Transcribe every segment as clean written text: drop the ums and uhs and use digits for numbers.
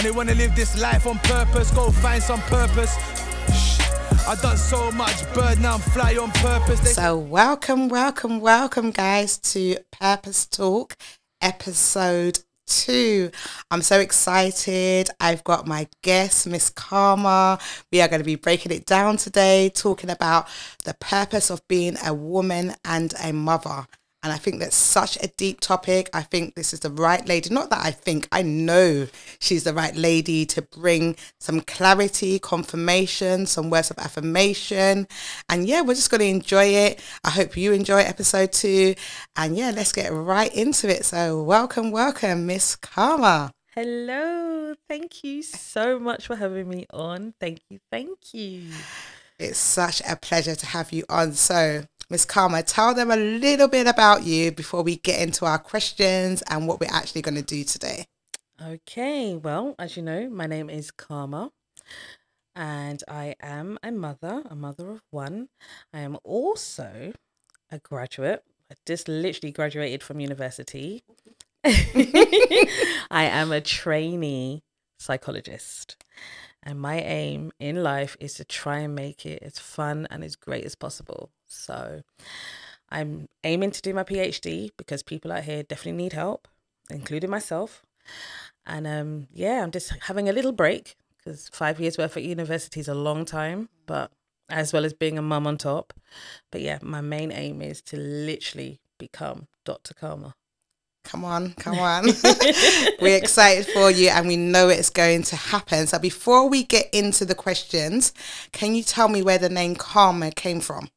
And they wanna live this life on purpose, go find some purpose. I done so much bird, now I'm fly on purpose. So welcome guys to Purpose Talk episode 2. I'm so excited. I've got my guest, Miss Karma. We are going to be breaking it down today, talking about the purpose of being a woman and a mother. And I think that's such a deep topic. I think this is the right lady. Not that I know she's the right lady to bring some clarity, confirmation, some words of affirmation. And yeah, we're just going to enjoy it. I hope you enjoy episode 2. And yeah, let's get right into it. So welcome, Miss Karma. Hello. Thank you so much for having me on. Thank you. It's such a pleasure to have you on. So Miss Karma, tell them a little bit about you before we get into our questions and what we're actually going to do today. Okay, well, as you know, my name is Karma and I am a mother of one. I am also a graduate. I just literally graduated from university. I am a trainee psychologist. And my aim in life is to try and make it as fun and as great as possible. So I'm aiming to do my PhD because people out here definitely need help, including myself. And I'm just having a little break because 5 years worth at university is a long time, but as well as being a mum on top. But yeah, my main aim is to literally become Dr. Karma. Come on. We're excited for you and we know it's going to happen. So before we get into the questions, can you tell me where the name Karma came from?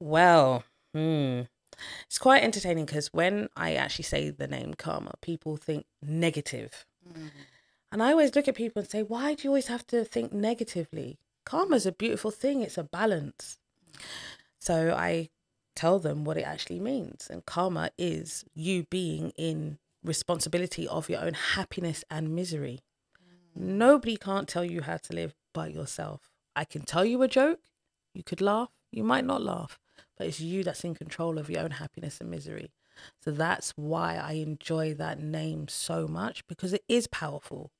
Well, it's quite entertaining because when I actually say the name Karma, people think negative. And I always look at people and say, why do you always have to think negatively? Karma's a beautiful thing. It's a balance. So I tell them what it actually means. And karma is you being in responsibility of your own happiness and misery. Nobody can't tell you how to live but yourself. I can tell you a joke, you could laugh, you might not laugh, but it's you that's in control of your own happiness and misery. So that's why I enjoy that name so much, because it is powerful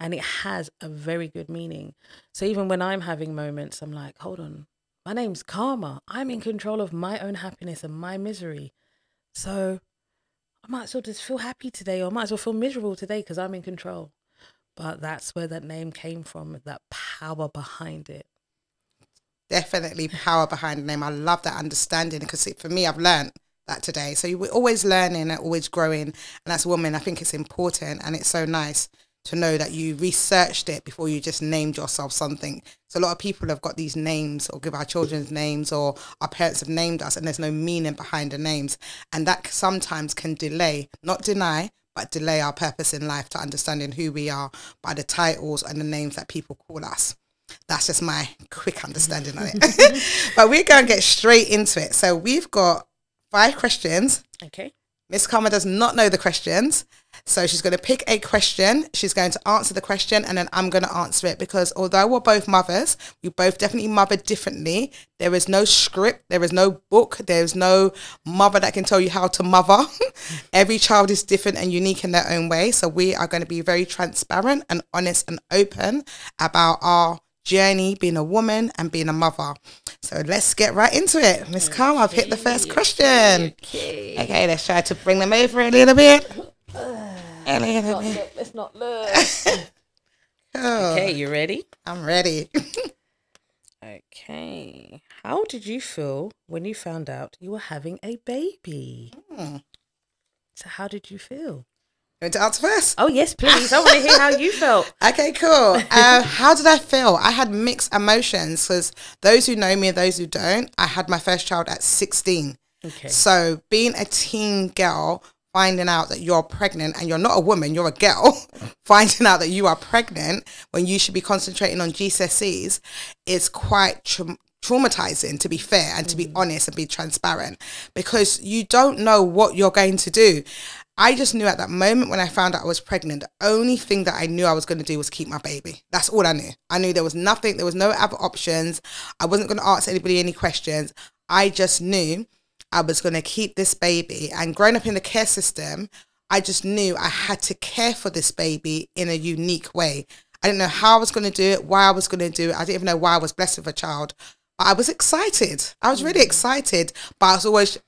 and it has a very good meaning. So even when I'm having moments, I'm like, hold on, my name's Karma. I'm in control of my own happiness and my misery. So I might as well just feel happy today, or I might as well feel miserable today because I'm in control. But that's where that name came from, that power behind it. Definitely power behind the name. I love that understanding because for me, I've learned that today. So we're always learning and always growing. And as a woman, I think it's important and it's so nice to know that you researched it before you just named yourself something. So a lot of people have got these names or give our children's names or our parents have named us and there's no meaning behind the names. And that sometimes can delay, not deny, but delay our purpose in life to understanding who we are by the titles and the names that people call us. That's just my quick understanding of it. But we're going to get straight into it. So we've got 5 questions. Okay. Miss Karma does not know the questions. So she's going to pick a question. She's going to answer the question and then I'm going to answer it because although we're both mothers, we both definitely mother differently. There is no script. There is no book. There's no mother that can tell you how to mother. Every child is different and unique in their own way. So we are going to be very transparent and honest and open about our journey being a woman and being a mother. So let's get right into it. Miss Karma, I've hit the first question. Okay, let's try to bring them over a little bit. Let's not look. Cool. Okay, you ready? I'm ready. Okay. How did you feel when you found out you were having a baby? So how did you feel? You want to answer first? Oh, yes, please. I want to hear how you felt. Okay, cool. How did I feel? I had mixed emotions because those who know me and those who don't, I had my first child at 16. Okay. So being a teen girl, finding out that you're pregnant and you're not a woman, you're a girl, finding out that you are pregnant when you should be concentrating on GCSEs is quite traumatizing, to be fair, and to be honest and be transparent, because you don't know what you're going to do. I just knew at that moment when I found out I was pregnant, the only thing that I knew I was going to do was keep my baby. That's all I knew. I knew there was nothing, there was no other options. I wasn't going to ask anybody any questions. I just knew I was going to keep this baby. And growing up in the care system, I just knew I had to care for this baby in a unique way. I didn't know how I was going to do it, why I was going to do it. I didn't even know why I was blessed with a child. But I was excited. I was really excited, but I was always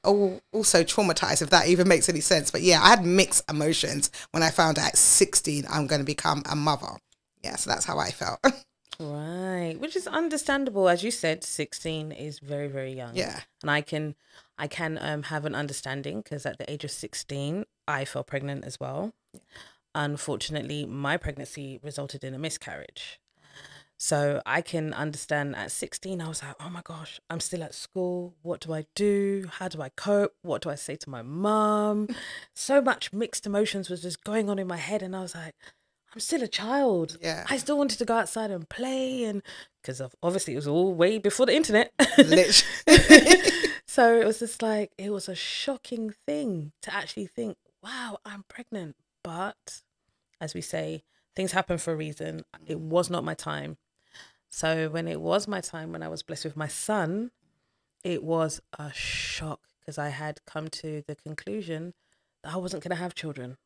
also traumatized, if that even makes any sense. But yeah, I had mixed emotions when I found out at 16 I'm going to become a mother. Yeah, so that's how I felt. Right, which is understandable. As you said, 16 is very, very young. Yeah. And I can have an understanding, because at the age of 16, I fell pregnant as well. Unfortunately, my pregnancy resulted in a miscarriage. So I can understand at 16, I was like, oh my gosh, I'm still at school. What do I do? How do I cope? What do I say to my mum? So much mixed emotions was just going on in my head. And I was like, I'm still a child. Yeah. I still wanted to go outside and play. And because obviously it was all way before the internet. Literally. So it was just like, it was a shocking thing to actually think, wow, I'm pregnant. But as we say, things happen for a reason. It was not my time. So when it was my time, when I was blessed with my son, it was a shock, because I had come to the conclusion that I wasn't going to have children.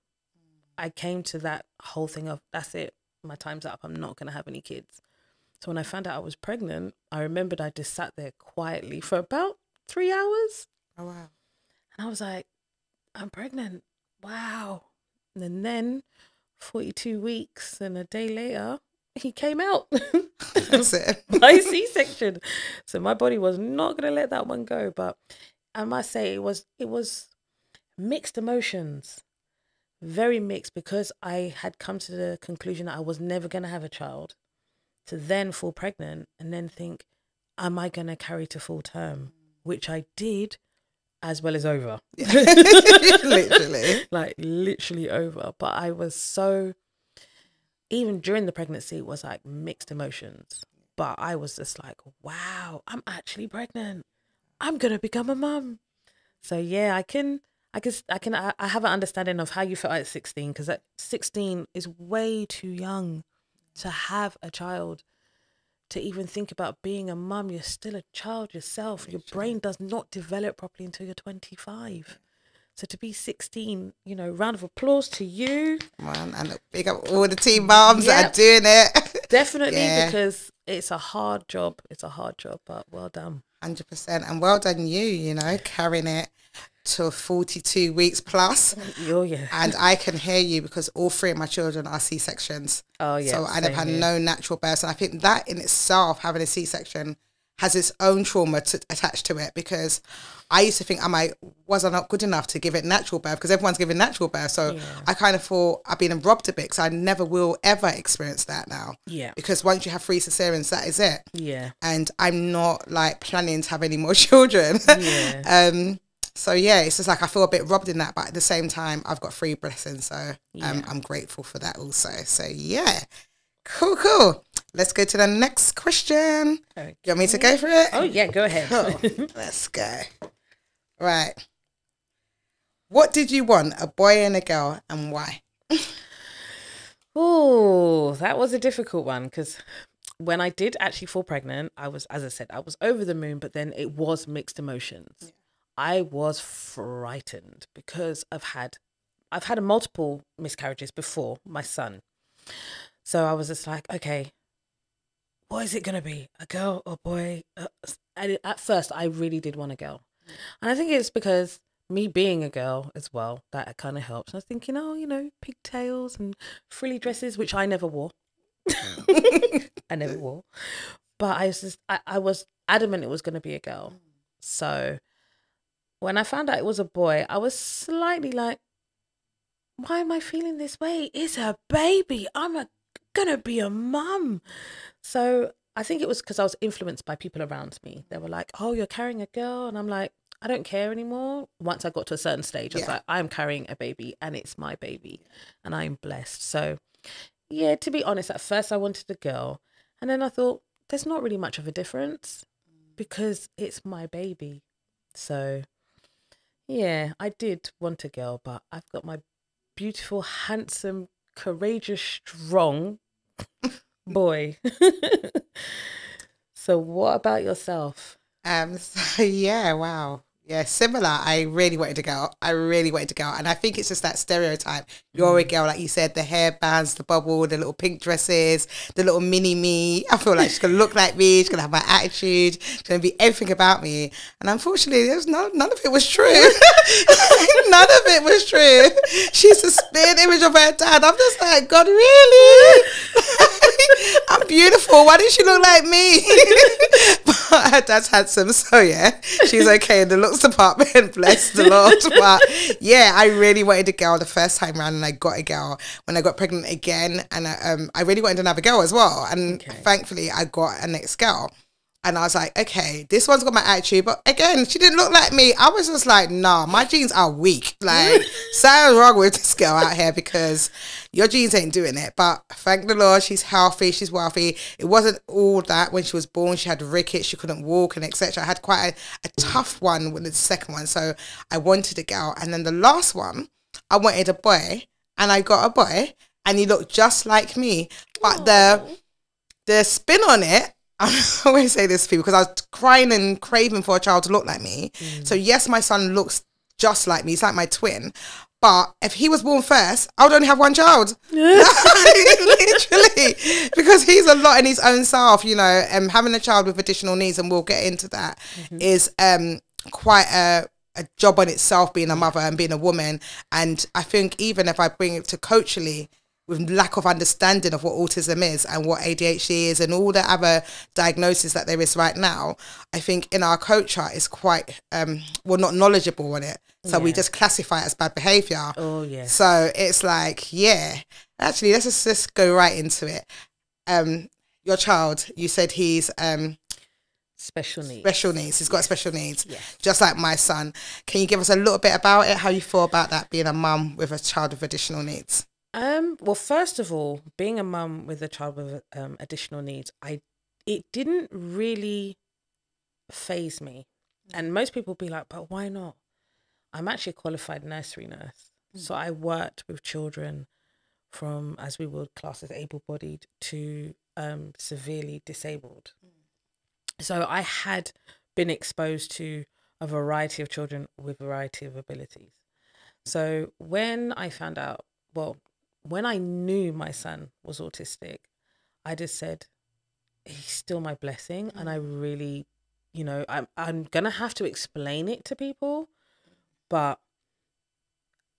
I came to that whole thing of, that's it, my time's up, I'm not going to have any kids. So when I found out I was pregnant, I remembered I just sat there quietly for about 3 hours. Oh, wow. And I was like, I'm pregnant. Wow. And then 42 weeks and a day later, he came out. That's it. By C-section. So my body was not going to let that one go. But I must say it was mixed emotions, very mixed, because I had come to the conclusion that I was never going to have a child, to then fall pregnant and then think, am I going to carry to full term? Which I did, as well as over. Literally. Like literally over. But I was so, even during the pregnancy, it was like mixed emotions. But I was just like, wow, I'm actually pregnant. I'm going to become a mum. So yeah, I have an understanding of how you felt at 16, because at 16 is way too young to have a child, to even think about being a mum. You're still a child yourself. Your brain does not develop properly until you're 25. So to be 16, round of applause to you. Man, and big up all the teen moms that are doing it. Definitely, because it's a hard job. It's a hard job, but well done. 100%. And well done you, carrying it to 42 weeks plus. Oh, yeah. And I can hear you, because all 3 of my children are C-sections. Oh, yeah. So I never had no natural births. And I think that in itself, having a C-section, has its own trauma attached to it, because I used to think, was I not good enough to give it natural birth? Because everyone's giving natural birth. So I kind of thought I've been robbed a bit, because I never will ever experience that now. Yeah. Because once you have 3 cesareans, that is it. Yeah. And I'm not like planning to have any more children. Yeah. So yeah, it's just like I feel a bit robbed in that, but at the same time, I've got 3 blessings. So I'm grateful for that also. So yeah, cool. Let's go to the next question. Okay. You want me to go for it? Oh, yeah, go ahead. Cool. Let's go. Right. What did you want, a boy and a girl, and why? Oh, that was a difficult one, because when I did actually fall pregnant, I was, as I said, I was over the moon, but then it was mixed emotions. Yeah. I was frightened, because I've had multiple miscarriages before my son. So I was just like, okay, what is it going to be? A girl or boy? At first, I really did want a girl. And I think it's because me being a girl as well, that kind of helps. And I was thinking, pigtails and frilly dresses, which I never wore. I never wore. But I was adamant it was going to be a girl. So when I found out it was a boy, I was slightly like, why am I feeling this way? It's a baby. I'm gonna be a mum. So I think it was because I was influenced by people around me. They were like, oh, you're carrying a girl. And I'm like, I don't care anymore. Once I got to a certain stage, I was like, I'm carrying a baby and it's my baby and I'm blessed. So yeah, to be honest, at first I wanted a girl. And then I thought, there's not really much of a difference because it's my baby. So yeah, I did want a girl, but I've got my beautiful, handsome, courageous, strong boy. So what about yourself? So yeah, wow. Yeah, similar. I really wanted a girl. And I think it's just that stereotype. You're a girl, like you said, the hairbands, the bubble, the little pink dresses, the little mini me. I feel like she's going to look like me. She's going to have my attitude. She's going to be everything about me. And unfortunately, there's none of it was true. None of it was true. She's a spin image of her dad. I'm just like, God, really? I'm beautiful. Why didn't she look like me? But her dad's handsome, so yeah, she's okay in the looks department. Bless the Lord. But yeah, I really wanted a girl the first time round, and I got a girl when I got pregnant again, and I really wanted another girl as well. And thankfully, I got a next girl. And I was like, okay, this one's got my attitude. But again, she didn't look like me. I was just like, nah, my genes are weak. Like, something's wrong with this girl out here because your genes ain't doing it. But thank the Lord, she's healthy, she's wealthy. It wasn't all that when she was born. She had rickets, she couldn't walk and etc. I had quite a tough one with the second one. So I wanted a girl. And then the last one, I wanted a boy. And I got a boy. And he looked just like me. But the spin on it, I always say this to people because I was crying and craving for a child to look like me. So yes, my son looks just like me. He's like my twin. But if he was born first, I would only have one child. Literally. Because he's a lot in his own self, you know. Having a child with additional needs, and we'll get into that, is quite a job on itself, being a mother and being a woman. And I think even if I bring it to coachally, with lack of understanding of what autism is and what ADHD is and all the other diagnoses that there is right now, I think in our culture is quite, not knowledgeable on it. So we just classify it as bad behaviour. Oh, yeah. So it's like, yeah, actually, let's just go right into it. Your child, you said he's... special needs. Special needs. He's got special needs, Yes. just like my son. Can you give us a little bit about it, how you feel about that, being a mum with a child with additional needs? Well, first of all, being a mum with a child with additional needs, it didn't really faze me. And most people be like, but why not? I'm actually a qualified nursery nurse. So I worked with children from, as we would class as able-bodied, to severely disabled. So I had been exposed to a variety of children with a variety of abilities. So when I found out, when I knew my son was autistic, I just said, he's still my blessing. And I really, you know, I'm going to have to explain it to people, but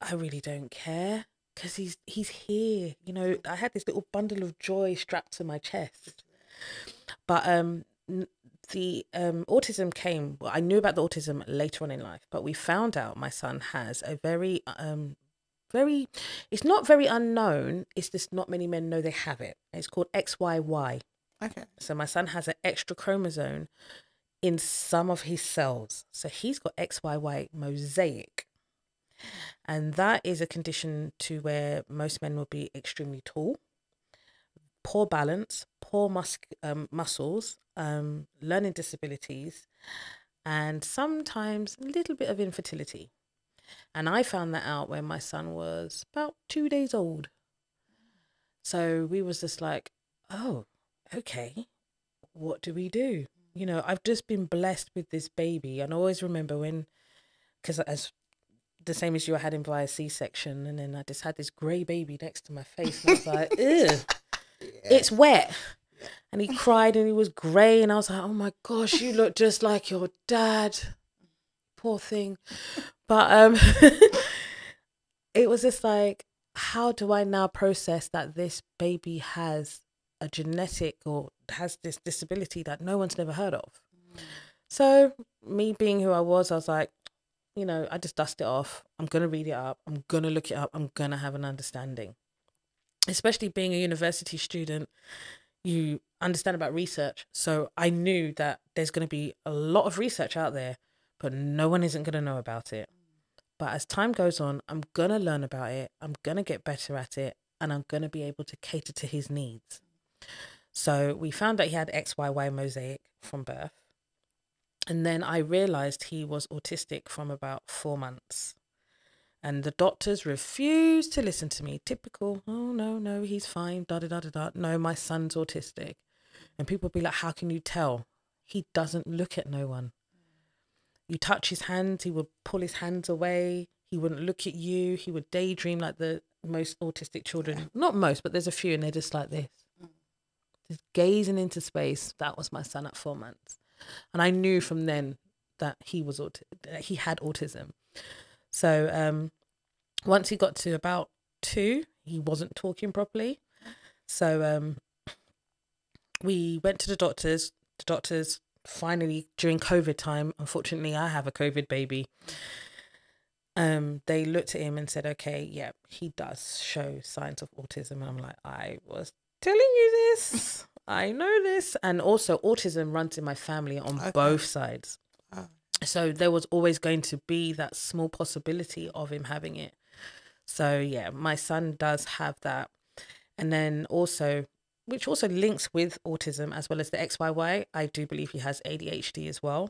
I really don't care because he's here. You know, I had this little bundle of joy strapped to my chest. But the autism came, I knew about the autism later on in life, but we found out my son has a very... it's not very unknown, it's just not many men know they have it. It's called XYY. Okay. So my son has an extra chromosome in some of his cells. So he's got XYY mosaic. And that is a condition to where most men will be extremely tall, poor balance, poor muscles, learning disabilities, and sometimes a little bit of infertility. And I found that out when my son was about 2 days old. So we was just like, oh, okay, what do we do? You know, I've just been blessed with this baby. And I always remember when, because as the same as you, I had him via C-section, and then I just had this grey baby next to my face. And I was like, ew, it's wet. And he cried and he was grey. And I was like, oh my gosh, you look just like your dad. Poor thing. But it was just like, how do I now process that this baby has a genetic or has this disability that no one's never heard of? So me being who I was like, you know, I just dust it off. I'm going to read it up. I'm going to look it up. I'm going to have an understanding. Especially being a university student, you understand about research. So I knew that there's going to be a lot of research out there, but no one isn't going to know about it. But as time goes on, I'm going to learn about it. I'm going to get better at it. And I'm going to be able to cater to his needs. So we found that he had XYY mosaic from birth. And then I realised he was autistic from about 4 months. And the doctors refused to listen to me. Typical, oh, no, he's fine, da-da-da-da-da. No, my son's autistic. And people be like, how can you tell? He doesn't look at no one. You touch his hands, he would pull his hands away. He wouldn't look at you. He would daydream like the most autistic children. Yeah. Not most, but there's a few, and they're just like this. Just gazing into space. That was my son at 4 months. And I knew from then that he had autism. So once he got to about 2, he wasn't talking properly. So we went to the doctors. The doctors finally, during COVID time, unfortunately, I have a COVID baby. They looked at him and said, okay, yeah, he does show signs of autism. And I'm like, I was telling you this. I know this. And also autism runs in my family on both sides. Oh. So there was always going to be that small possibility of him having it. So yeah, my son does have that. And then also, which also links with autism as well as the XYY, I do believe he has ADHD as well.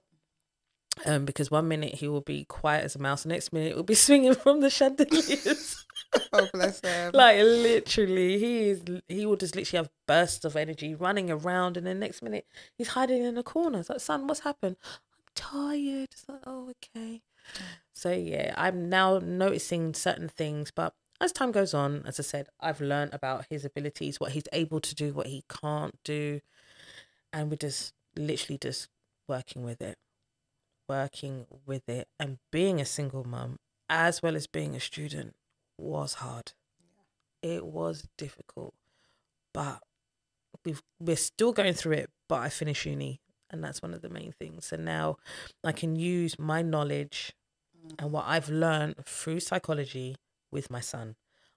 Because 1 minute he will be quiet as a mouse, the next minute it will be swinging from the chandeliers. Oh, bless him. Like literally, he will just literally have bursts of energy running around, and then next minute he's hiding in a corner. It's like, son, what's happened? I'm tired. It's like, oh, okay. So yeah, I'm now noticing certain things, but as time goes on, as I said, I've learned about his abilities, what he's able to do, what he can't do, and we're just literally just working with it. And being a single mum as well as being a student was hard. It was difficult, but we're still going through it. But I finished uni, and that's one of the main things. And now I can use my knowledge and what I've learned through psychology with my son.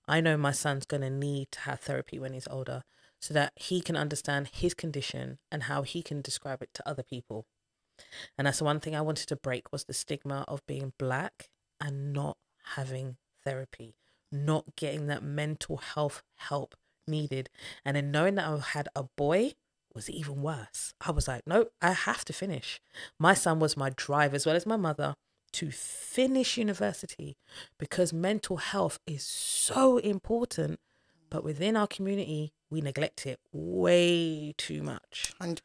I know my son's going to need to have therapy when he's older so that he can understand his condition and how he can describe it to other people. And that's the one thing I wanted to break, was the stigma of being Black and not having therapy, not getting that mental health help needed. And then knowing that I had a boy was even worse. I was like, nope, I have to finish. My son was my drive, as well as my mother, to finish university, because mental health is so important. But within our community, we neglect it way too much. 100%.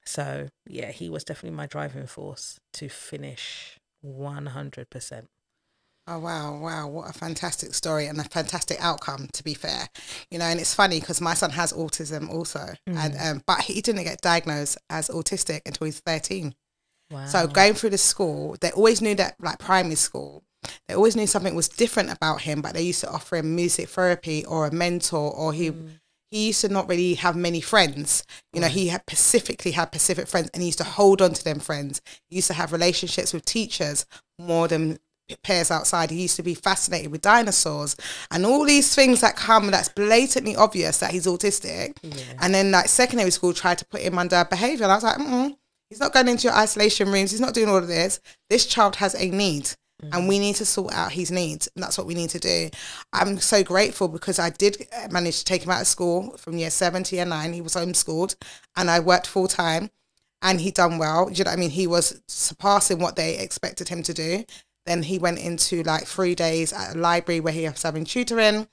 So, yeah, he was definitely my driving force to finish 100%. Oh, wow. What a fantastic story and a fantastic outcome, to be fair. You know, and it's funny because my son has autism also. And but he didn't get diagnosed as autistic until he's 13. Wow. So going through the school, they always knew that, like primary school, they always knew something was different about him, but they used to offer him music therapy or a mentor, or he used to not really have many friends. You know, he had specific friends, and he used to hold on to them friends. He used to have relationships with teachers more than peers outside. He used to be fascinated with dinosaurs and all these things that come that's blatantly obvious that he's autistic. Yeah. And then like secondary school tried to put him under behaviour. And I was like, he's not going into your isolation rooms. He's not doing all of this. This child has a need. And we need to sort out his needs. And that's what we need to do. I'm so grateful because I did manage to take him out of school from year 7 to year 9. He was homeschooled and I worked full time and he done well. Do you know what I mean? He was surpassing what they expected him to do. Then he went into like 3 days at a library where he was having tutoring.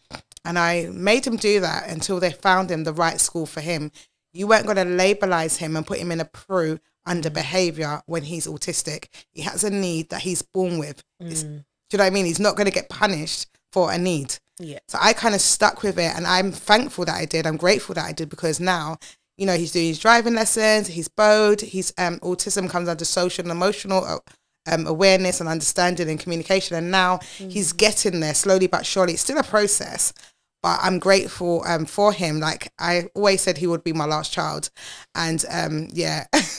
And I made him do that until they found him the right school for him. You weren't going to labelise him and put him in a PRU under behaviour when he's autistic. He has a need that he's born with. Do you know what I mean? He's not going to get punished for a need. Yeah. So I kind of stuck with it, and I'm thankful that I did. I'm grateful that I did, because now, you know, he's doing his driving lessons, he's bowed, his autism comes under social and emotional awareness and understanding and communication, and now he's getting there slowly but surely. It's still a process. But I'm grateful for him. Like I always said, he would be my last child. And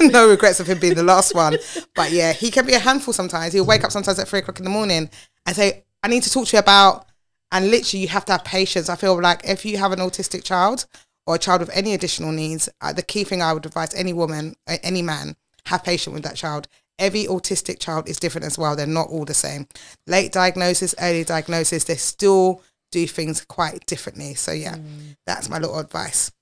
no regrets of him being the last one. But yeah, he can be a handful sometimes. He'll wake up sometimes at 3 o'clock in the morning and say, I need to talk to you about, and literally you have to have patience. I feel like if you have an autistic child or a child with any additional needs, the key thing I would advise any woman, any man, have patience with that child. Every autistic child is different as well. They're not all the same. Late diagnosis, early diagnosis, they still do things quite differently. So yeah, that's my little advice.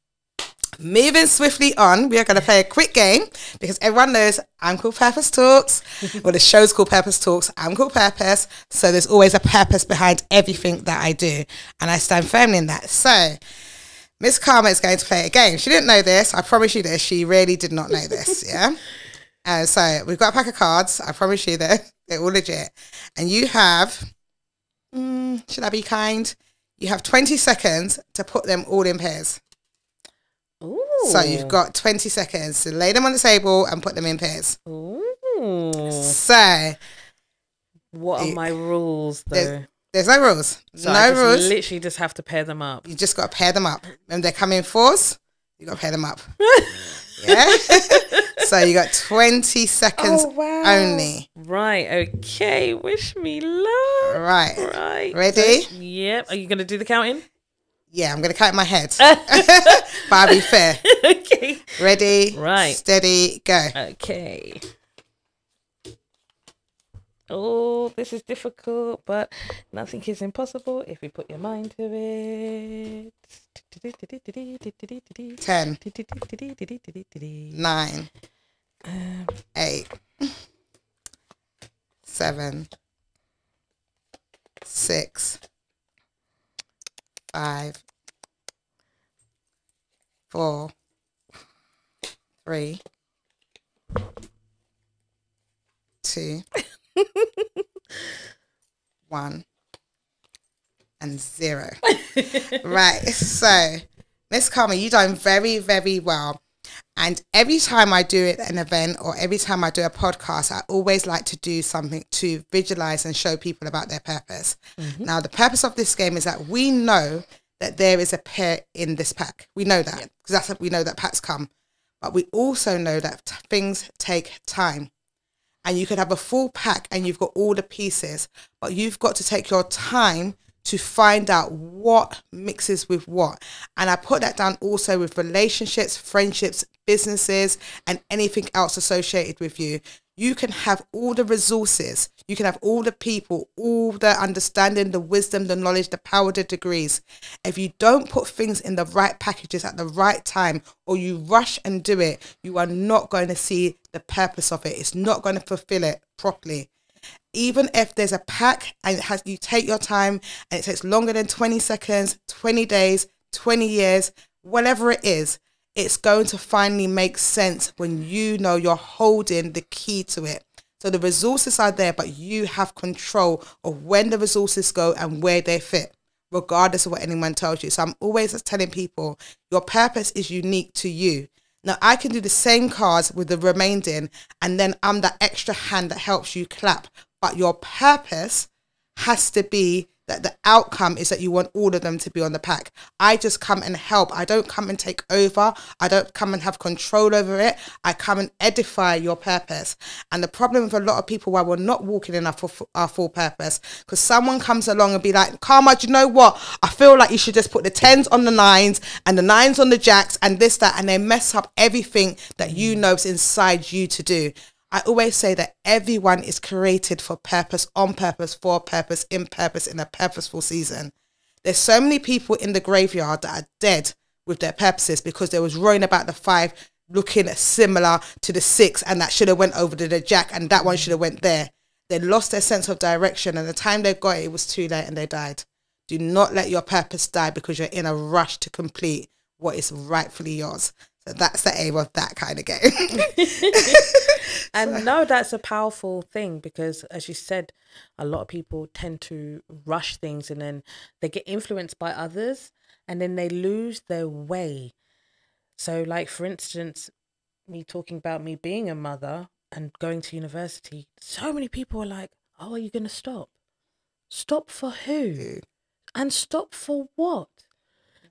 Moving swiftly on, we are going to play a quick game because everyone knows I'm called Purpose Talks. Well, the show's called Purpose Talks. I'm called Purpose. So there's always a purpose behind everything that I do. And I stand firmly in that. So Miss Karma is going to play a game. She didn't know this. I promise you this. She really did not know this. Yeah. So we've got a pack of cards. I promise you they're all legit. And you have, should I be kind? You have 20 seconds to put them all in pairs. Ooh. So you've got 20 seconds to lay them on the table and put them in pairs. Ooh. So what are my rules, though? There's no rules. So no I just rules. literally just have to pair them up. You just got to pair them up. When they come in fours, you got to pair them up. Yeah. So you got 20 seconds only. Right. Okay. Wish me luck. Right. Ready? So, yep. Are you going to do the counting? Yeah, I'm going to count in my head. But I'll be fair. Okay. Ready? Right. Steady, go. Okay. Oh, this is difficult, but nothing is impossible if you put your mind to it. 10, 9, 8, 7, 6, 5, 4, 3, 2, 1, and 0. Right, so Miss Karma, you done very, very well. And every time I do an event or every time I do a podcast, I always like to do something to visualize and show people about their purpose. Mm-hmm. Now, the purpose of this game is that we know that there is a pair in this pack. We know that because that's what we know, that packs come. But we also know that things take time. And you could have a full pack and you've got all the pieces, but you've got to take your time to find out what mixes with what. And I put that down also with relationships, friendships, businesses, and anything else associated with you. You can have all the resources, you can have all the people, all the understanding, the wisdom, the knowledge, the power, the degrees. If you don't put things in the right packages at the right time, or you rush and do it, you are not going to see the purpose of it. It's not going to fulfill it properly. Even if there's a pack and you take your time and it takes longer than 20 seconds, 20 days, 20 years, whatever it is, it's going to finally make sense when you know you're holding the key to it. So the resources are there, but you have control of when the resources go and where they fit, regardless of what anyone tells you. So I'm always telling people, your purpose is unique to you. Now, I can do the same cards with the remaining, and then I'm that extra hand that helps you clap. But your purpose has to be that the outcome is that you want all of them to be on the pack. I just come and help. I don't come and take over. I don't come and have control over it. I come and edify your purpose. And the problem with a lot of people why we're not walking in our full purpose, because someone comes along and be like, Karma, do you know what? I feel like you should just put the 10s on the 9s and the 9s on the jacks and this, that, and they mess up everything that you know is inside you to do. I always say that everyone is created for purpose, on purpose, for purpose, in a purposeful season. There's so many people in the graveyard that are dead with their purposes because they was rowing about the 5 looking similar to the 6 and that should have went over to the jack and that one should have went there. They lost their sense of direction and the time they got it, it was too late and they died. Do not let your purpose die because you're in a rush to complete what is rightfully yours. So that's the aim of that kind of game. And no, that's a powerful thing because, as you said, a lot of people tend to rush things and then they get influenced by others and then they lose their way. So, like, for instance, me talking about me being a mother and going to university, so many people are like, oh, are you going to stop? Stop for who? And stop for what?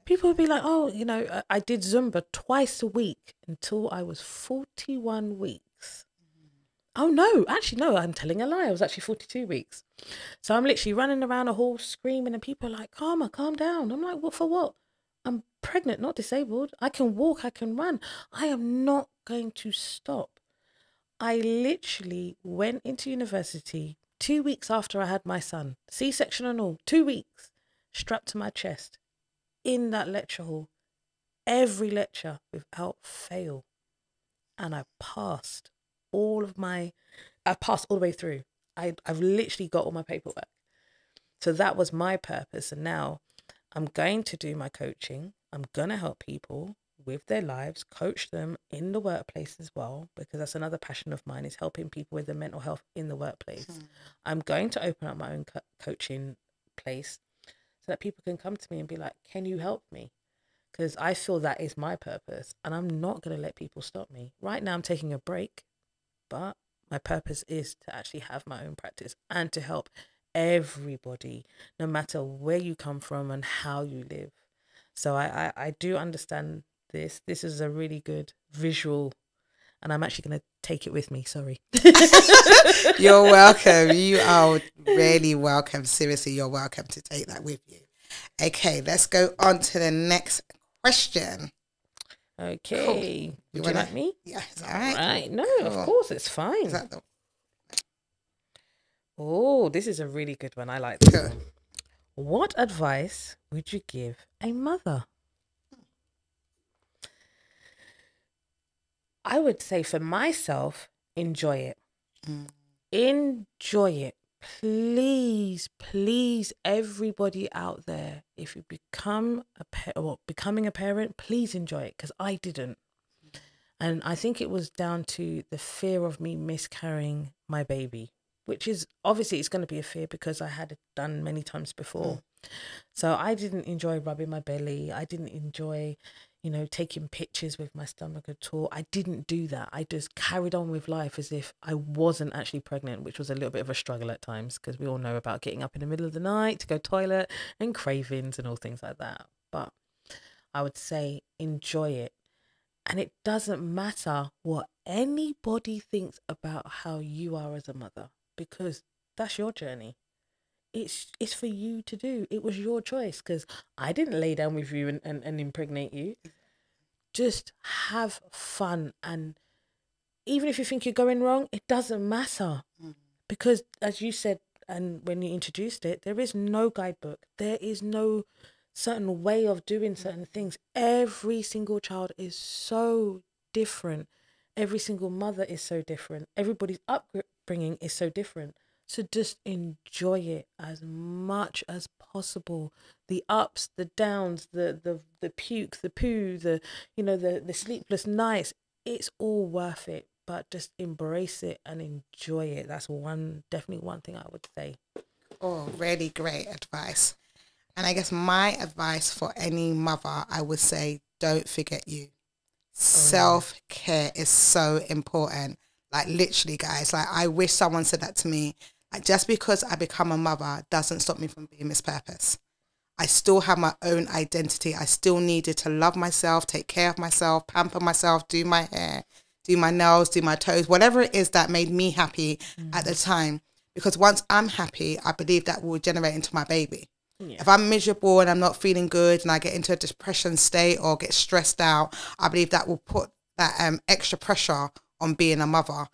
People would be like, oh, you know, I did Zumba twice a week until I was 41 weeks. Oh, no, actually, no, I'm telling a lie. I was actually 42 weeks. So I'm literally running around a hall screaming and people are like, Karma, calm down. I'm like, what for what? I'm pregnant, not disabled. I can walk, I can run. I am not going to stop. I literally went into university 2 weeks after I had my son, C-section and all, 2 weeks, strapped to my chest in that lecture hall, every lecture without fail. And I passed all the way through. I've literally got all my paperwork. So that was my purpose. And now I'm going to do my coaching. I'm going to help people with their lives, coach them in the workplace as well, because that's another passion of mine, is helping people with their mental health in the workplace. I'm going to open up my own coaching place so that people can come to me and be like, can you help me? Because I feel that is my purpose, and I'm not going to let people stop me. Right now I'm taking a break, but my purpose is to actually have my own practice and to help everybody, no matter where you come from and how you live. So I do understand this. This is a really good visual, and I'm actually going to take it with me. Sorry. You're welcome. You are really welcome. Seriously, you're welcome to take that with you. Okay, let's go on to the next question. Okay. Cool. Would you like me? Yeah, is that all right? Right. No, Cool. of course, it's fine. Is that the... Oh, this is a really good one. I like this Cool. one. What advice would you give a mother? I would say for myself, enjoy it. Enjoy it. Please, please, everybody out there, if you become becoming a parent, please enjoy it, because I didn't. And I think it was down to the fear of me miscarrying my baby, which is obviously it's going to be a fear because I had it done many times before. So I didn't enjoy rubbing my belly. I didn't enjoy, taking pictures with my stomach at all. I didn't do that. I just carried on with life as if I wasn't actually pregnant, which was a little bit of a struggle at times, because we all know about getting up in the middle of the night to go toilet and cravings and all things like that. But I would say enjoy it. And it doesn't matter what anybody thinks about how you are as a mother, because that's your journey. It's for you to do. It was your choice, because I didn't lay down with you and impregnate you. Just have fun. And even if you think you're going wrong, it doesn't matter. Because as you said, and when you introduced it, there is no guidebook. There is no certain way of doing certain things. Every single child is so different. Every single mother is so different. Everybody's upbringing is so different. So just enjoy it as much as possible. The ups, the downs, the puke, the poo, the sleepless nights. It's all worth it. But just embrace it and enjoy it. That's definitely one thing I would say. Oh, really great advice. And I guess my advice for any mother, I would say, don't forget you. Self-care is so important. Like literally, guys, like I wish someone said that to me. Like, just because I become a mother doesn't stop me from being Miss Purpose. I still have my own identity. I still needed to love myself, take care of myself, pamper myself, do my hair, do my nails, do my toes, whatever it is that made me happy at the time. Because once I'm happy, I believe that will generate into my baby. Yeah. If I'm miserable and I'm not feeling good and I get into a depression state or get stressed out, I believe that will put that extra pressure on being a mother.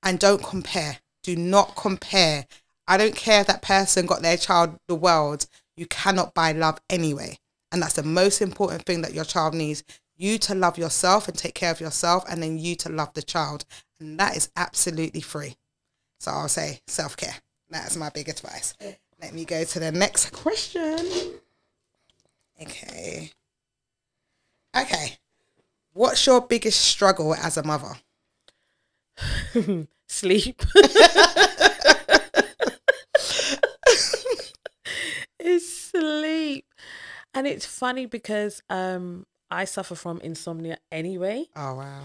And don't compare. Do not compare. I don't care if that person got their child the world. You cannot buy love anyway. And that's the most important thing that your child needs. You to love yourself and take care of yourself, and then you to love the child. And that is absolutely free. So I'll say self-care. That's my big advice. Let me go to the next question. Okay. What's your biggest struggle as a mother? Sleep. It's sleep. And it's funny because I suffer from insomnia anyway. Oh, wow.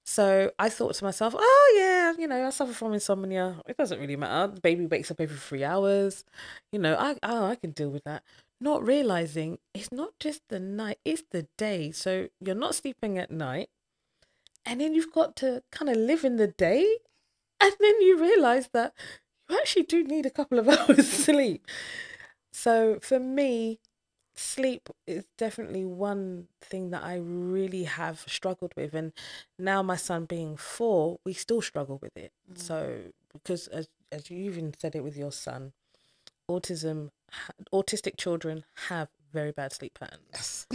So I thought to myself, oh yeah, I suffer from insomnia. It doesn't really matter. The baby wakes up every 3 hours. I can deal with that. Not realizing it's not just the night, it's the day. So you're not sleeping at night. And then you've got to kind of live in the day. And then you realize that you actually do need a couple of hours sleep. So for me, sleep is definitely one thing that I really have struggled with. And now my son being 4, we still struggle with it. So because as you even said it with your son, autistic children have very bad sleep patterns. Yes.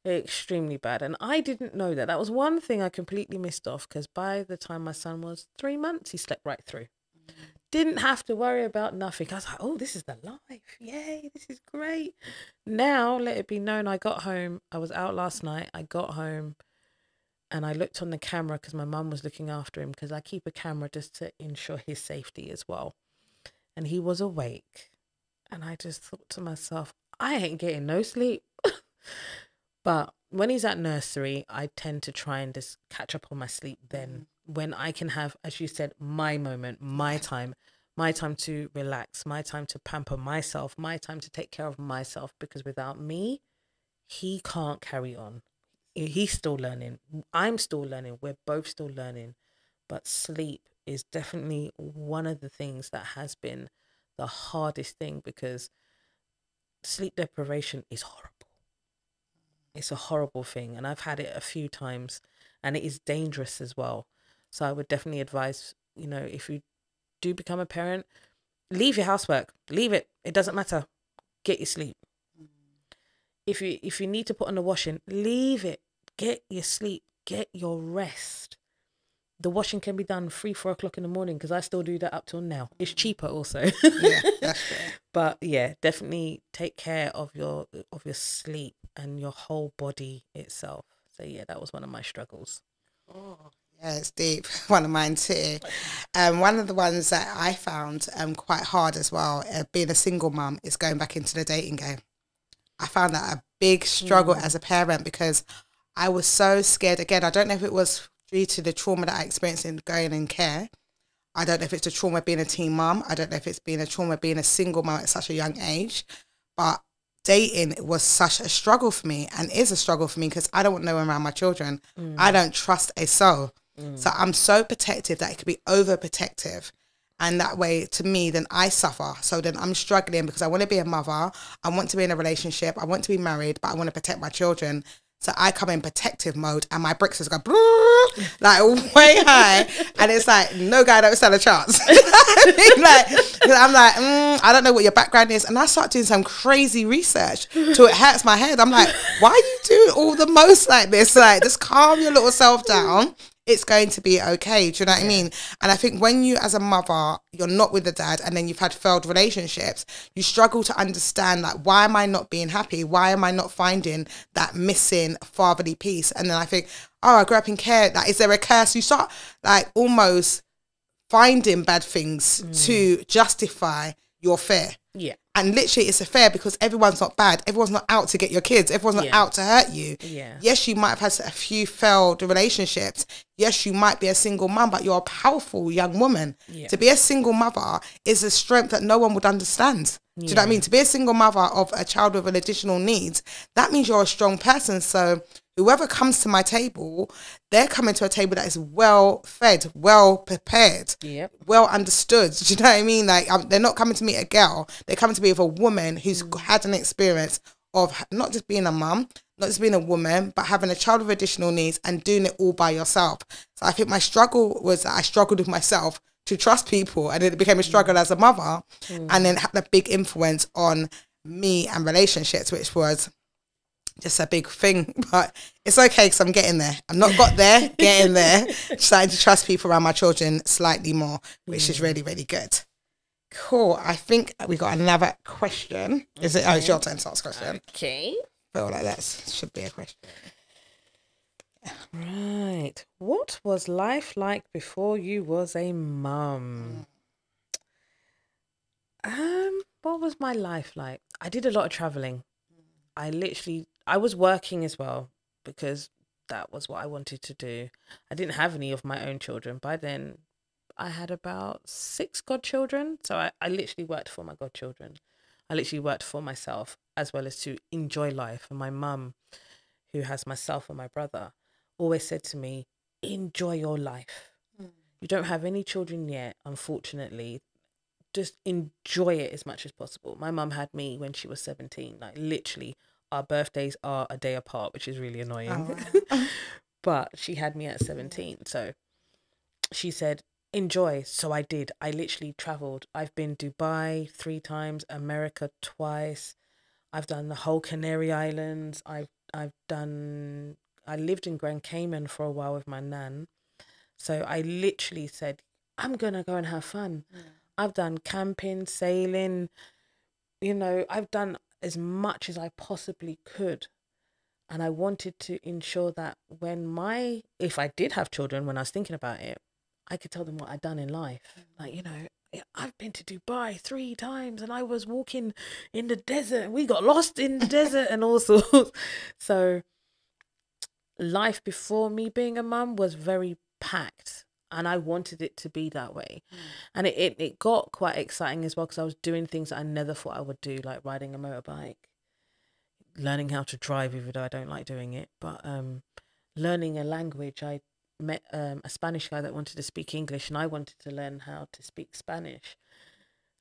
Extremely bad. And I didn't know that. That was one thing I completely missed off, because by the time my son was 3 months, he slept right through. Didn't have to worry about nothing. I was like, oh, this is the life. Yay, this is great. Now, let it be known, I got home. I was out last night. I got home. And I looked on the camera because my mum was looking after him, because I keep a camera just to ensure his safety as well. And he was awake. And I just thought to myself, I ain't getting no sleep. But when he's at nursery, I tend to try and just catch up on my sleep then, when I can have, as you said, my moment, my time to relax, my time to pamper myself, my time to take care of myself, because without me, he can't carry on. He's still learning. I'm still learning. We're both still learning. But sleep is definitely one of the things that has been the hardest thing, because sleep deprivation is horrible. It's a horrible thing. And I've had it a few times, and it is dangerous as well. So I would definitely advise, if you do become a parent, leave your housework. Leave it. It doesn't matter. Get your sleep. If you need to put on the washing, leave it. Get your sleep. Get your rest. The washing can be done 3-4 o'clock in the morning, because I still do that up till now. It's cheaper also. Yeah, that's fair. But yeah, definitely take care of your sleep and your whole body itself. So yeah, that was one of my struggles. Oh, yeah, it's deep. One of mine too. One of the ones that I found quite hard as well, being a single mum, is going back into the dating game. I found that a big struggle as a parent, because I was so scared. Again, I don't know if it was due to the trauma that I experienced in going in care. I don't know if it's the trauma of being a teen mum. I don't know if it's been a trauma of being a single mum at such a young age. But dating was such a struggle for me, and is a struggle for me, because I don't want no one around my children. I don't trust a soul. So I'm so protective that it could be overprotective. And that way, to me, then I suffer. So then I'm struggling, because I want to be a mother. I want to be in a relationship. I want to be married, but I want to protect my children. So I come in protective mode, and my bricks just go like way high, and it's like, no guy don't stand a chance. I'm like, I don't know what your background is, and I start doing some crazy research till it hurts my head. I'm like, why are you doing all the most like this? Like, just calm your little self down. It's going to be okay. Do you know what I mean? And I think when you, as a mother, you're not with the dad, and then you've had failed relationships, you struggle to understand, like, why am I not being happy? Why am I not finding that missing fatherly piece? And then I think, oh, I grew up in care. Like, is there a curse? You start like almost finding bad things to justify your fear. Yeah. And literally, it's a fair, because everyone's not bad. Everyone's not out to get your kids. Everyone's not out to hurt you. Yeah. Yes, you might have had a few failed relationships. Yes, you might be a single mum, but you're a powerful young woman. Yeah. To be a single mother is a strength that no one would understand. Do you know what I mean? To be a single mother of a child with an additional needs, that means you're a strong person. So whoever comes to my table, they're coming to a table that is well fed, well prepared, well understood. Do you know what I mean? Like, they're not coming to meet a girl. They're coming to me with a woman who's had an experience of not just being a mum, not just being a woman, but having a child with additional needs and doing it all by yourself. So I think my struggle was that I struggled with myself to trust people, and it became a struggle as a mother, and then had a big influence on me and relationships, which was just a big thing. But it's okay, because I'm getting there. I'm not got there, getting there. Starting to trust people around my children slightly more, which is really, really good. Cool. I think we got another question. Is it? Oh, it's your turn to ask a question. Okay. I feel like that should be a question. Right. What was life like before you was a mum? What was my life like? I did a lot of traveling. I was working as well, because that was what I wanted to do. I didn't have any of my own children. By then, I had about 6 godchildren. So I literally worked for my godchildren. I literally worked for myself, as well as to enjoy life. And my mum, who has myself and my brother, always said to me, enjoy your life. You don't have any children yet, unfortunately. Just enjoy it as much as possible. My mum had me when she was 17. Like, literally, our birthdays are a day apart, which is really annoying. Oh. But she had me at 17. So she said, enjoy. So I did. I literally traveled. I've been Dubai 3 times, America twice. I've done the whole Canary Islands. I lived in Grand Cayman for a while with my nan. So I literally said, I'm going to go and have fun. I've done camping, sailing, I've done as much as I possibly could. And I wanted to ensure that if I did have children, when I was thinking about it, I could tell them what I'd done in life. Like, I've been to Dubai 3 times and I was walking in the desert and we got lost in the desert and all sorts. So life before me being a mum was very packed, and I wanted it to be that way. And it got quite exciting as well, because I was doing things that I never thought I would do, like riding a motorbike, learning how to drive, even though I don't like doing it, but learning a language. I met a Spanish guy that wanted to speak English, and I wanted to learn how to speak Spanish.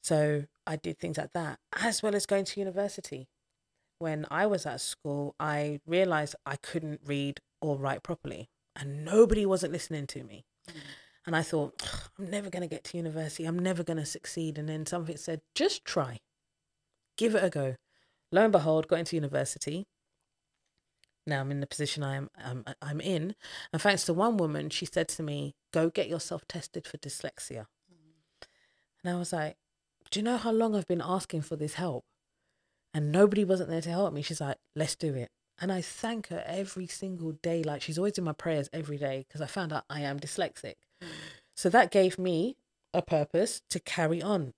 So I did things like that, as well as going to university. When I was at school, I realized I couldn't read or write properly, and nobody wasn't listening to me. And I thought, I'm never going to get to university. I'm never going to succeed. And then something said, just try, give it a go. Lo and behold, got into university. Now I'm in the position I'm in. And thanks to one woman, she said to me, go get yourself tested for dyslexia. And I was like, do you know how long I've been asking for this help? And nobody wasn't there to help me. She's like, let's do it. And I thank her every single day. Like, she's always in my prayers every day, because I found out I am dyslexic. So that gave me a purpose to carry on.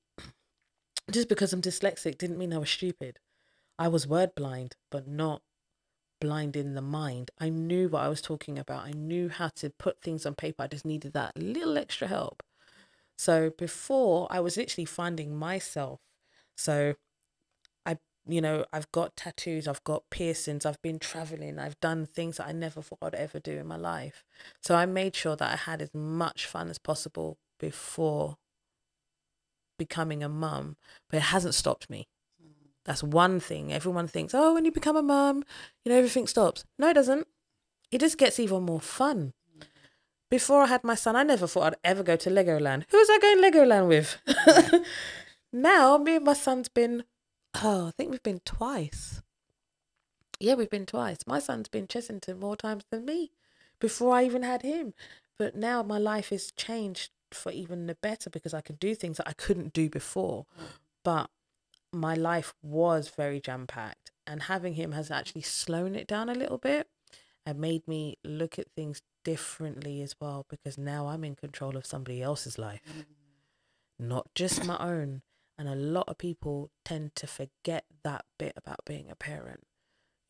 Just because I'm dyslexic didn't mean I was stupid. I was word blind, but not blind in the mind. I knew what I was talking about. I knew how to put things on paper. I just needed that little extra help. So before, I was literally finding myself. So I've got tattoos, I've got piercings, I've been traveling, I've done things that I never thought I'd ever do in my life. So I made sure that I had as much fun as possible before becoming a mum, but it hasn't stopped me. That's one thing. Everyone thinks, oh, when you become a mum, everything stops. No, it doesn't. It just gets even more fun. Before I had my son, I never thought I'd ever go to Legoland. Who was I going Legoland with? Now, me and my son's been, I think we've been twice. Yeah, we've been twice. My son's been Chessington more times than me before I even had him. But now my life has changed for even the better, because I could do things that I couldn't do before. But my life was very jam-packed, and having him has actually slowed it down a little bit and made me look at things differently as well, because now I'm in control of somebody else's life, not just my own. And a lot of people tend to forget that bit about being a parent.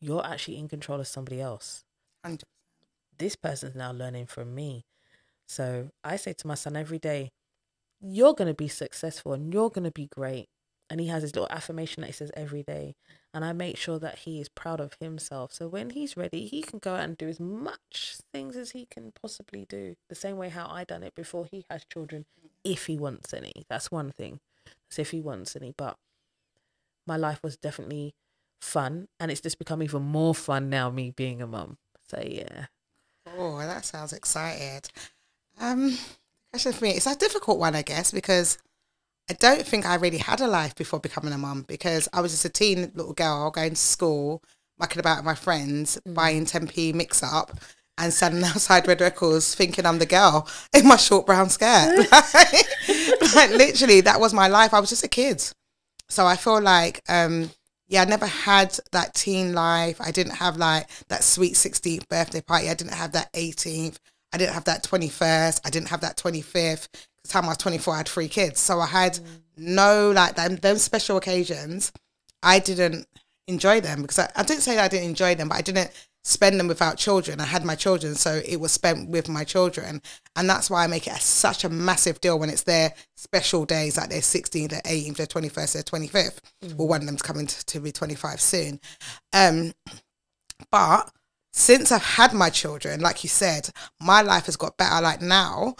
You're actually in control of somebody else. 100%. This person's now learning from me. So I say to my son every day, you're going to be successful and you're going to be great. And he has his little affirmation that he says every day. And I make sure that he is proud of himself. So when he's ready, he can go out and do as much things as he can possibly do. The same way how I done it before he has children, if he wants any. That's one thing. That's if he wants any. But my life was definitely fun. And it's just become even more fun now, me being a mum. So yeah. Oh, that sounds excited. Question for me, it's a difficult one, I guess, because I don't think I really had a life before becoming a mum, because I was just a teen little girl going to school, mucking about with my friends, buying 10p mix-up and standing outside Red Records thinking I'm the girl in my short brown skirt. Like literally, that was my life. I was just a kid. So I feel like, I never had that teen life. I didn't have like that sweet 16th birthday party. I didn't have that 18th. I didn't have that 21st. I didn't have that 25th. The time I was 24, I had 3 kids. So I had no, like, them special occasions. I didn't enjoy them, because I didn't say that I didn't enjoy them, but I didn't spend them without children. I had my children, so it was spent with my children. And that's why I make it such a massive deal when it's their special days, like their 16th, their 18th, their 21st, their 25th. Well, one of them's coming to be 25 soon. But since I've had my children, like you said, my life has got better. Like now,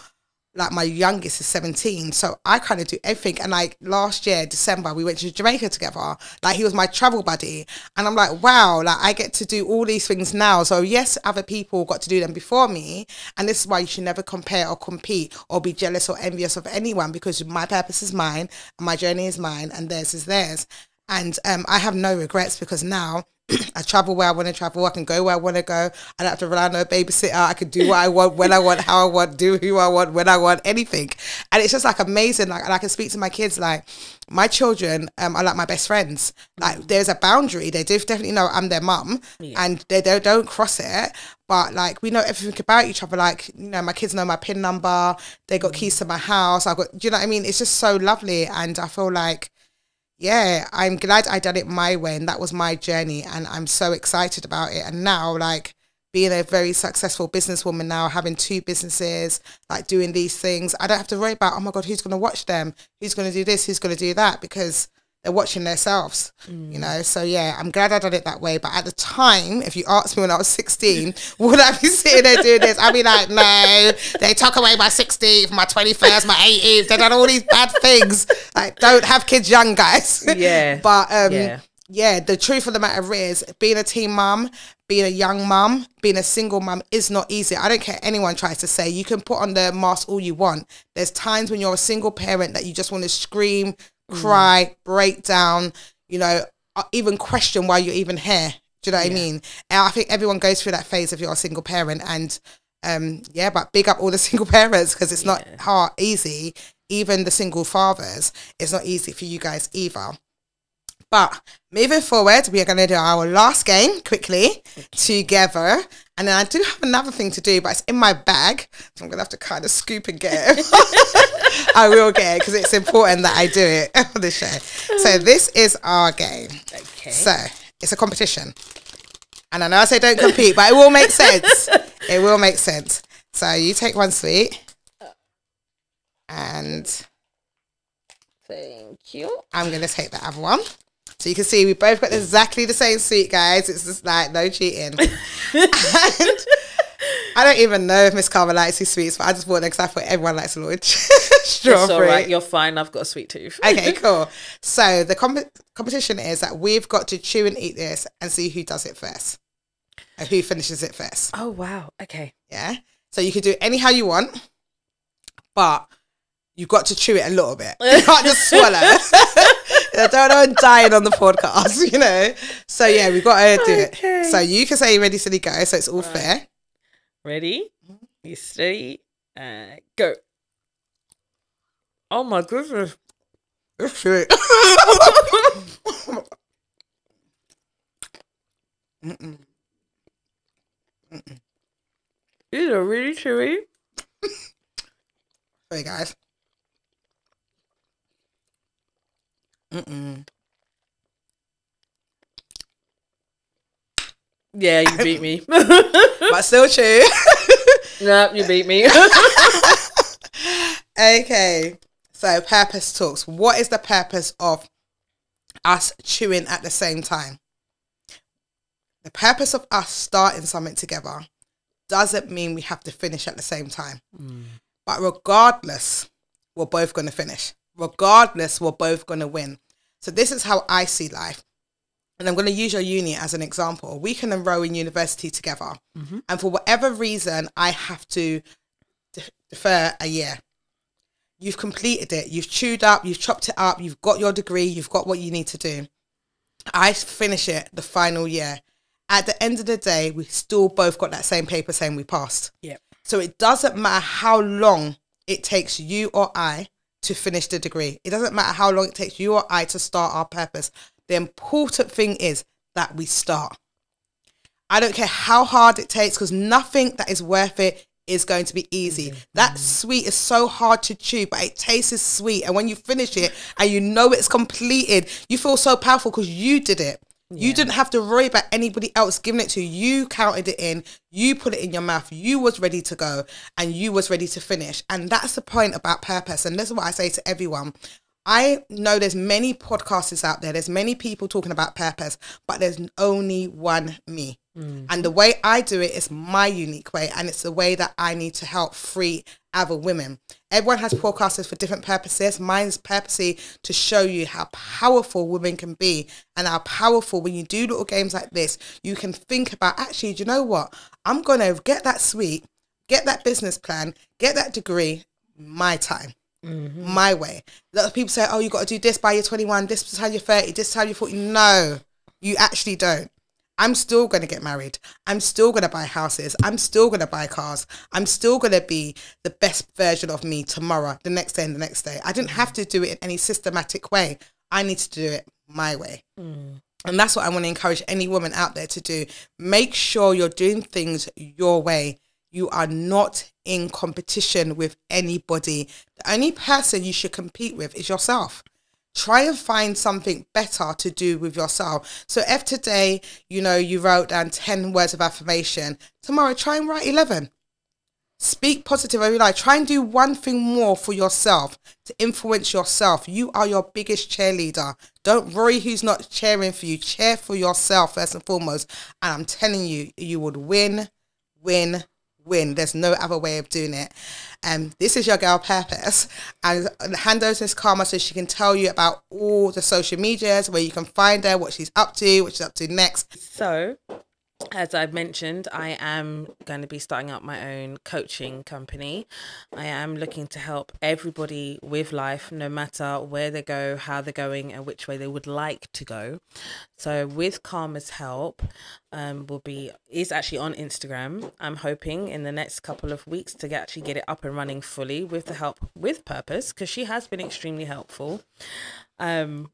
like my youngest is 17, so I kind of do everything. And like last year, December, we went to Jamaica together. Like he was my travel buddy. And I'm like, wow, like I get to do all these things now. So yes, other people got to do them before me. And this is why you should never compare or compete or be jealous or envious of anyone, because my purpose is mine and my journey is mine and theirs is theirs. And I have no regrets, because now I travel where I want to travel. I can go where I want to go. I don't have to rely on a babysitter. I can do what I want, when I want, how I want, do who I want, when I want, anything. And it's just like amazing. Like, and I can speak to my kids, like my children are like my best friends. Like there's a boundary. They do definitely know I'm their mum, and they don't cross it. But like we know everything about each other. Like, you know, my kids know my PIN number. They got keys to my house. I got, do you know what I mean? It's just so lovely. And I feel like, yeah, I'm glad I done it my way, and that was my journey, and I'm so excited about it. And now, like, being a very successful businesswoman now, having 2 businesses, like doing these things, I don't have to worry about, oh my God, who's going to watch them? Who's going to do this? Who's going to do that? Because they're watching themselves, you know? So yeah, I'm glad I done it that way. But at the time, if you asked me when I was 16, would I be sitting there doing this? I'd be like, no, they took away my 16th, my 21st, my 18th. They done all these bad things. Like, don't have kids young, guys. Yeah. But yeah, the truth of the matter is, being a teen mum, being a young mum, being a single mum is not easy. I don't care what anyone tries to say. You can put on the mask all you want. There's times when you're a single parent that you just want to scream, cry, break down, you know, even question why you're even here. Do you know what I mean? And I think everyone goes through that phase if you're a single parent. And but big up all the single parents, because it's not easy. Even the single fathers, it's not easy for you guys either. But moving forward, we are going to do our last game quickly together. And then I do have another thing to do, but it's in my bag. So I'm going to have to kind of scoop and get it. I will get it because it's important that I do it on the show. So this is our game. Okay. So it's a competition. And I know I say don't compete, but it will make sense. It will make sense. So you take one sweet. And thank you. I'm going to take the other one. So you can see we both got exactly the same sweet, guys. It's just like no cheating. And I don't even know if Miss Carver likes these sweets, but I just bought them because I thought everyone likes a little strawberry. It's all right. You're fine. I've got a sweet tooth. Okay, cool. So the competition is that we've got to chew and eat this and see who does it first. Or who finishes it first. Oh, wow. Okay. Yeah. So you can do it anyhow you want, but you've got to chew it a little bit. You can't just swallow. Don't dying on the podcast, you know. So yeah, we've got to do it. So you can say ready, steady, go. So it's all fair. Ready, you steady, go. Oh my goodness. It's sweet. These are really chewy. Sorry, guys. Yeah, you beat me. But still chew. No, you beat me. Okay. So purpose talks. What is the purpose of us chewing at the same time? The purpose of us starting something together doesn't mean we have to finish at the same time. But regardless, we're both going to finish. Regardless, we're both going to win. So this is how I see life. And I'm going to use your uni as an example. We can enroll in university together. And for whatever reason, I have to defer a year. You've completed it. You've chewed up. You've chopped it up. You've got your degree. You've got what you need to do. I finish it the final year. At the end of the day, we still both got that same paper saying we passed. Yep. So it doesn't matter how long it takes you or I to finish the degree. It doesn't matter how long it takes you or I to start our purpose. The important thing is that we start. I don't care how hard it takes, because nothing that is worth it is going to be easy. That sweet is so hard to chew, but it tastes sweet. And when you finish it and you know it's completed, you feel so powerful because you did it. You didn't have to worry about anybody else giving it to you. You counted it in. You put it in your mouth. You was ready to go and you was ready to finish. And that's the point about purpose. And this is what I say to everyone. I know there's many podcasters out there. There's many people talking about purpose, but there's only one me. And the way I do it is my unique way. And it's the way that I need to help free other women. Everyone has podcasters for different purposes. Mine's purposely to show you how powerful women can be, and how powerful when you do little games like this, you can think about, actually, do you know what? I'm going to get that sweet, get that business plan, get that degree, my time. My way. A lot of people say, oh, you got to do this by your 21, this time you're 30, this time you're 40. No, you actually don't. I'm still going to get married. I'm still going to buy houses. I'm still going to buy cars. I'm still going to be the best version of me tomorrow, the next day and the next day. I didn't have to do it in any systematic way. I need to do it my way. And that's what I want to encourage any woman out there to do. Make sure you're doing things your way. You are not in competition with anybody. The only person you should compete with is yourself. Try and find something better to do with yourself. So if today, you know, you wrote down 10 words of affirmation, tomorrow try and write 11. Speak positive every day. Try and do one thing more for yourself to influence yourself. You are your biggest cheerleader. Don't worry who's not cheering for you. Cheer for yourself first and foremost. And I'm telling you, you would win. There's no other way of doing it. This is your girl Purpose. And hand over to Miss Karma so she can tell you about all the social medias, where you can find her, what she's up to next. So, as I've mentioned, I am going to be starting up my own coaching company. I am looking to help everybody with life, no matter where they go, how they're going, and which way they would like to go. So with Karma's help, is actually on Instagram. I'm hoping in the next couple of weeks to actually get it up and running fully with the help with Purpose, because she has been extremely helpful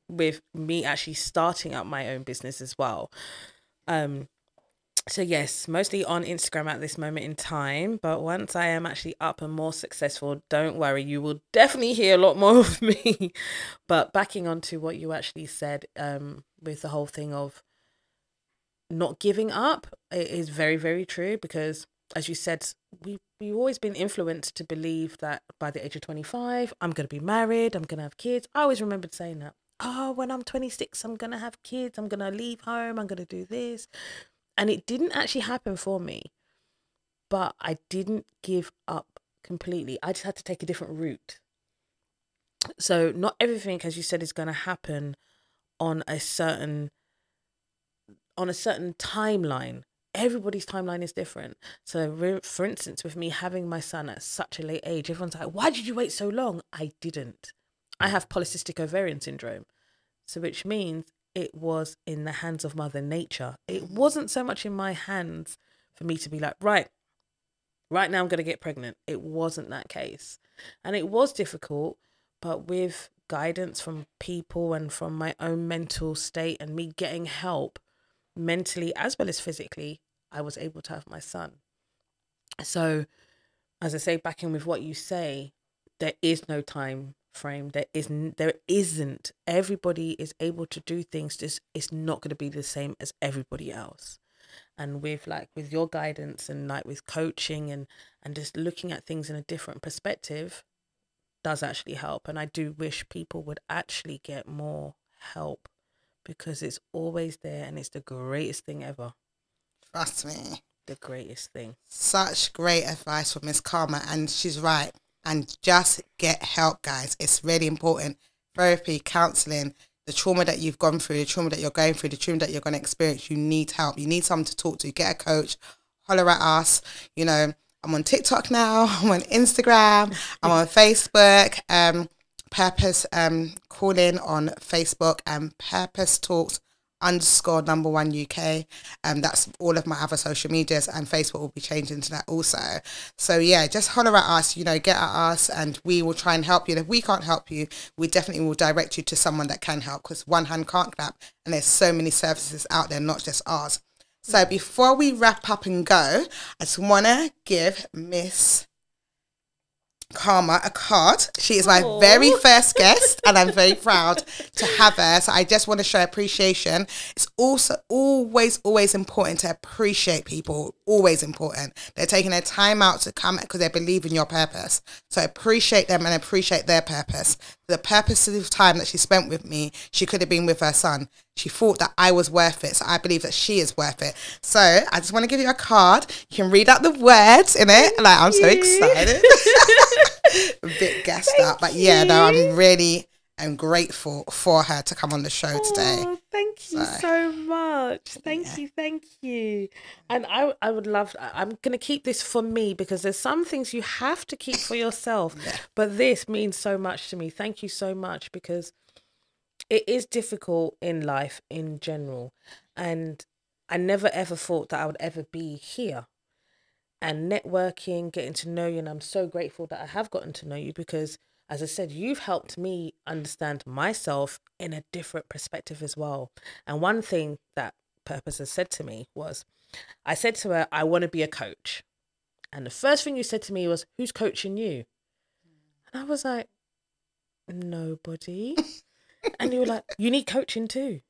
with me actually starting up my own business as well. So yes, mostly on Instagram at this moment in time, but once I am actually up and more successful, don't worry, you will definitely hear a lot more of me. But backing on to what you actually said, with the whole thing of not giving up, it is very, very true, because as you said, we've always been influenced to believe that by the age of 25, I'm going to be married, I'm going to have kids. I always remembered saying that. Oh, when I'm 26, I'm going to have kids, I'm going to leave home, I'm going to do this. And it didn't actually happen for me, but I didn't give up completely. I just had to take a different route. So not everything, as you said, is going to happen on a certain timeline. Everybody's timeline is different. So for instance, with me having my son at such a late age, everyone's like, why did you wait so long? I didn't. I have polycystic ovarian syndrome. So which means it was in the hands of Mother Nature. It wasn't so much in my hands for me to be like, right now I'm going to get pregnant. It wasn't that case. And it was difficult, but with guidance from people and from my own mental state and me getting help mentally as well as physically, I was able to have my son. So, as I say, back in with what you say, there is no time frame. There isn't. Everybody is able to do things. Just it's not going to be the same as everybody else. And with your guidance and like with coaching and just looking at things in a different perspective does actually help. And I do wish people would actually get more help, because it's always there and it's the greatest thing ever. Trust me. The greatest thing. Such great advice from Miss Karma, and she's right. And just get help, guys. It's really important. Therapy, counselling, the trauma that you've gone through, the trauma that you're going through, the trauma that you're going to experience, you need help. You need someone to talk to. Get a coach. Holler at us. You know, I'm on TikTok now. I'm on Instagram. I'm on Facebook. Purpose calling on Facebook, and Purpose Talks _1 UK. That's all of my other social medias, and Facebook will be changing to that also. So yeah, just holler at us, get at us, and we will try and help you. And if we can't help you, we definitely will direct you to someone that can help, because one hand can't clap, and there's so many services out there, not just ours. So before we wrap up and go, I just want to give Miss Karma a card. She is my very first guest, and I'm very proud to have her. So I just want to show appreciation. It's also always important to appreciate people. Always important. They're taking their time out to come because they believe in your purpose. So appreciate them and appreciate their purpose. The purpose of the time that she spent with me, she could have been with her son. She thought that I was worth it. So I believe that she is worth it. So I just want to give you a card. You can read out the words in it. Like, I'm so excited. A bit gassed up. But yeah, no, I'm grateful for her to come on the show today. Thank you so much. Thank you. And I would love, I'm going to keep this for me, because there's some things you have to keep for yourself. But this means so much to me. Thank you so much, because it is difficult in life in general. And I never ever thought that I would ever be here. And networking, getting to know you, and I'm so grateful that I have gotten to know you because, as I said, you've helped me understand myself in a different perspective as well. And one thing that Purpose has said to me was, I said to her, I want to be a coach. And the first thing you said to me was, who's coaching you? And I was like, nobody. And you were like, you need coaching too.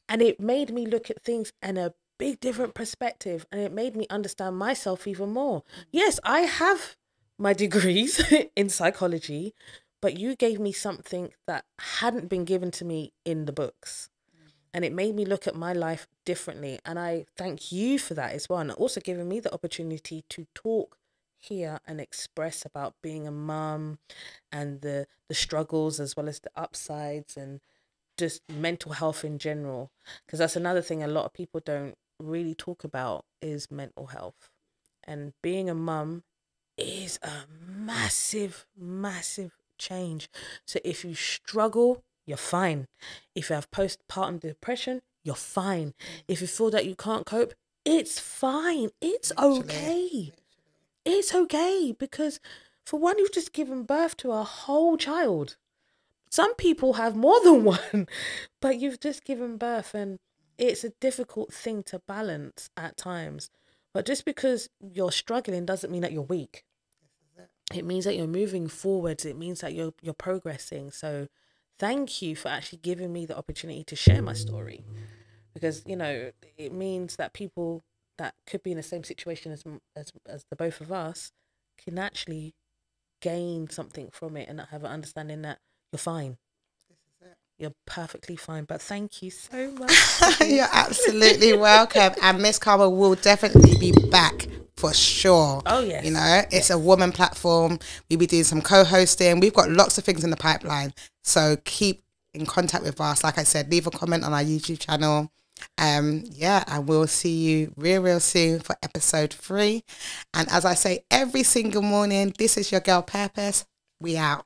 And it made me look at things in a big different perspective, and it made me understand myself even more. Yes, I have my degrees in psychology, but you gave me something that hadn't been given to me in the books. And it made me look at my life differently. And I thank you for that as well. And also giving me the opportunity to talk here and express about being a mum and the struggles as well as the upsides and just mental health in general. Because that's another thing a lot of people don't really talk about is mental health. And being a mum is a massive, massive change. So if you struggle, you're fine. If you have postpartum depression, you're fine. If you feel that you can't cope, it's fine. It's okay. It's okay, because for one, you've just given birth to a whole child. Some people have more than one, but you've just given birth, and it's a difficult thing to balance at times. But just because you're struggling doesn't mean that you're weak. It means that you're moving forwards. It means that you're progressing. So thank you for actually giving me the opportunity to share my story, because, you know, it means that people that could be in the same situation as the both of us can actually gain something from it and have an understanding that you're fine. You're perfectly fine. But thank you so much. You're absolutely welcome. And Miss Karma will definitely be back for sure. Oh, yes. You know, it's a woman platform. We'll be doing some co-hosting. We've got lots of things in the pipeline. So keep in contact with us. Like I said, leave a comment on our YouTube channel. Yeah, and we'll see you real soon for episode 3. And as I say every single morning, this is your girl Purpose. We out.